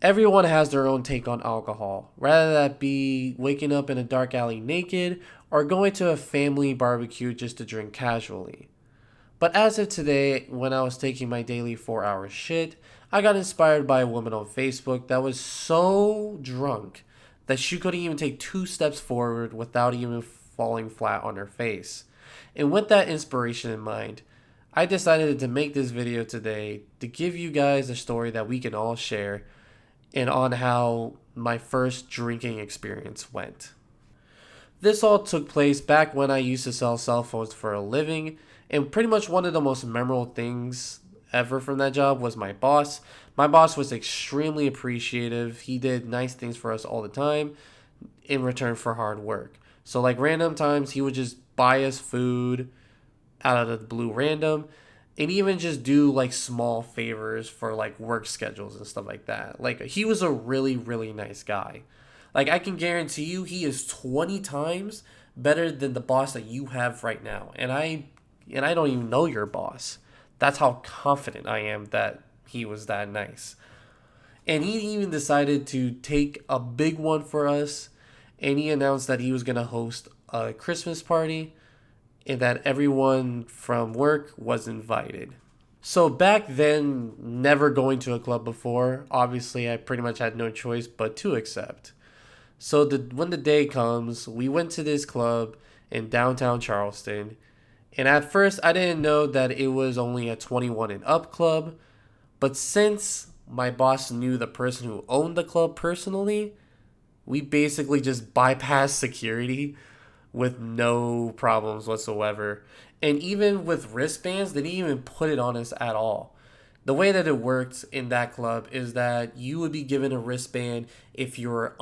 Everyone has their own take on alcohol, whether that be waking up in a dark alley naked or going to a family barbecue just to drink casually. But as of today, when I was taking my daily 4 hour shit, I got inspired by a woman on Facebook that was so drunk that she couldn't even take 2 steps forward without even falling flat on her face. And with that inspiration in mind, I decided to make this video today to give you guys a story that we can all share and on how my first drinking experience went. This all took place back when I used to sell cell phones for a living, and pretty much one of the most memorable things ever from that job was my boss. My boss was extremely appreciative. He did nice things for us all the time in return for hard work. So, like, random times, he would just buy us food out of the blue random and even just do like small favors for like work schedules and stuff like that. Like, he was a really, really nice guy. Like, I can guarantee you he is 20 times better than the boss that you have right now. And I don't even know your boss. That's how confident I am that he was that nice. And he even decided to take a big one for us, and he announced that he was going to host a Christmas party and that everyone from work was invited. So back then, never going to a club before, obviously I pretty much had no choice but to accept. So when the day comes, we went to this club in downtown Charleston. And at first, I didn't know that it was only a 21 and up club. But since my boss knew the person who owned the club personally, we basically just bypassed security with no problems whatsoever. And even with wristbands, they didn't even put it on us at all. The way that it worked in that club is that you would be given a wristband if you were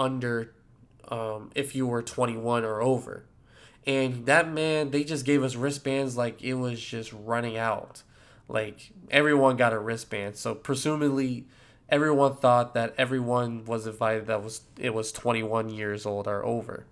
if you were 21 or over. And that man, they just gave us wristbands like it was just running out. Like, everyone got a wristband. So presumably everyone thought that everyone was invited that was 21 years old or over.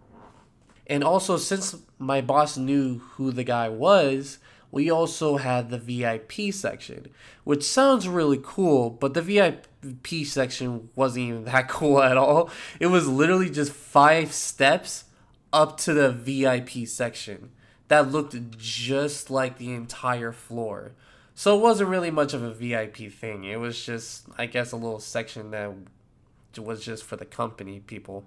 And also, since my boss knew who the guy was, we also had the VIP section, which sounds really cool, but the VIP section wasn't even that cool at all. It was literally just 5 steps up to the VIP section that looked just like the entire floor. So it wasn't really much of a VIP thing. It was just, I guess, a little section that was just for the company people.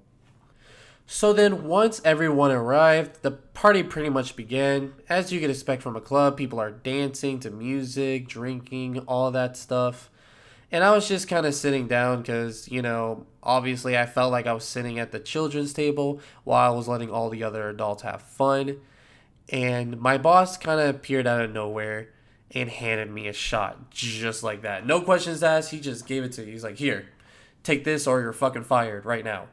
So then, once everyone arrived, the party pretty much began. As you could expect from a club, people are dancing to music, drinking, all that stuff. And I was just kind of sitting down because, obviously I felt like I was sitting at the children's table while I was letting all the other adults have fun. And my boss kind of appeared out of nowhere and handed me a shot just like that. No questions asked. He just gave it to me. He's like, "Here, take this or you're fucking fired right now."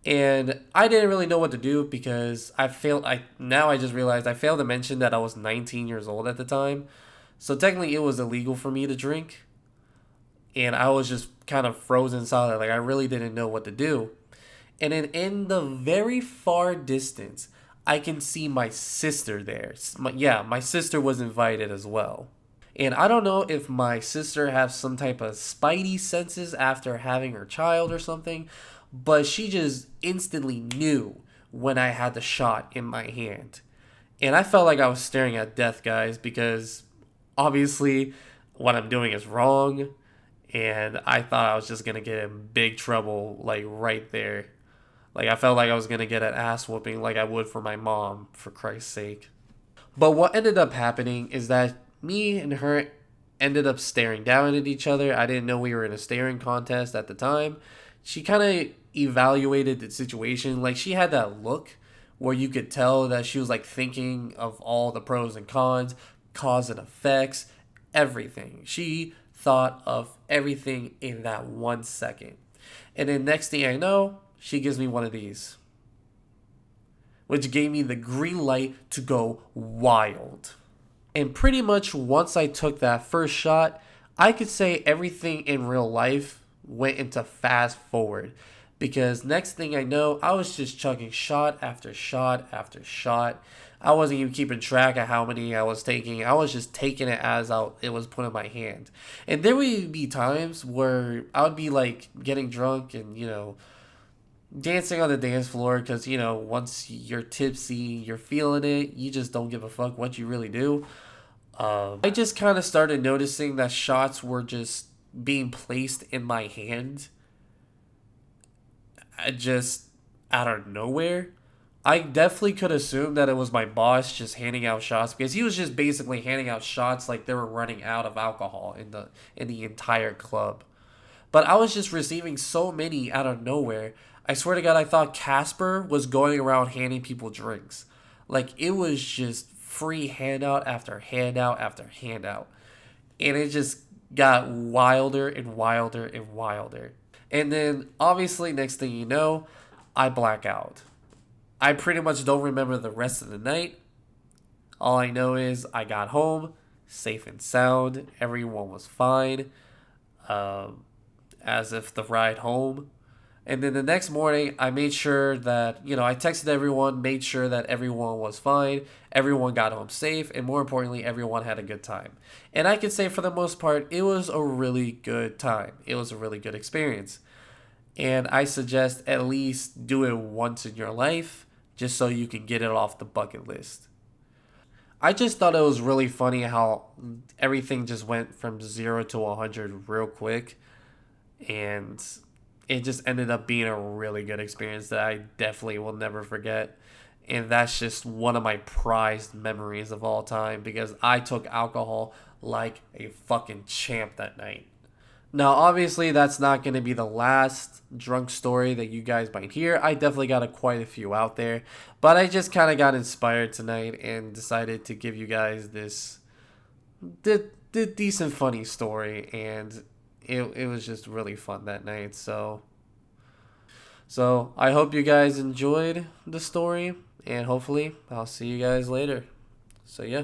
And I didn't really know what to do because I just realized I failed to mention that I was 19 years old at the time. So technically it was illegal for me to drink. And I was just kind of frozen solid. Like, I really didn't know what to do. And then in the very far distance, I can see my sister there. My sister was invited as well. And I don't know if my sister has some type of spidey senses after having her child or something, but she just instantly knew when I had the shot in my hand. And I felt like I was staring at death, guys, because obviously what I'm doing is wrong. And I thought I was just going to get in big trouble, like, right there. Like, I felt like I was going to get an ass whooping like I would for my mom, for Christ's sake. But what ended up happening is that me and her ended up staring down at each other. I didn't know we were in a staring contest at the time. She kind of evaluated the situation. Like, she had that look where you could tell that she was like thinking of all the pros and cons, cause and effects, everything. She thought of everything in that 1 second. And then next thing I know, she gives me one of these, which gave me the green light to go wild. And pretty much once I took that first shot, I could say everything in real life went into fast forward. Because next thing I know, I was just chugging shot after shot after shot. I wasn't even keeping track of how many I was taking. I was just taking it as it was put in my hand. And there would be times where I would be like getting drunk and, dancing on the dance floor because, once you're tipsy, you're feeling it, you just don't give a fuck what you really do. I just kind of started noticing that shots were just being placed in my hand just out of nowhere. I definitely could assume that it was my boss just handing out shots because he was just basically handing out shots like they were running out of alcohol in the entire club. But I was just receiving so many out of nowhere. I swear to God, I thought Casper was going around handing people drinks. Like it was just free handout after handout after handout. And it just got wilder and wilder and wilder. And then obviously next thing you know, I black out. I pretty much don't remember the rest of the night. All I know is I got home safe and sound. Everyone was fine, um, as if the ride home. And then the next morning, I made sure that, I texted everyone, made sure that everyone was fine, everyone got home safe, and more importantly, everyone had a good time. And I can say for the most part, it was a really good time. It was a really good experience. And I suggest at least do it once in your life just so you can get it off the bucket list. I just thought it was really funny how everything just went from 0 to 100 real quick. And it just ended up being a really good experience that I definitely will never forget. And that's just one of my prized memories of all time because I took alcohol like a fucking champ that night. Now, obviously, that's not going to be the last drunk story that you guys might hear. I definitely got quite a few out there, but I just kind of got inspired tonight and decided to give you guys this the decent, funny story, and it was just really fun that night. So I hope you guys enjoyed the story, and hopefully, I'll see you guys later. So yeah.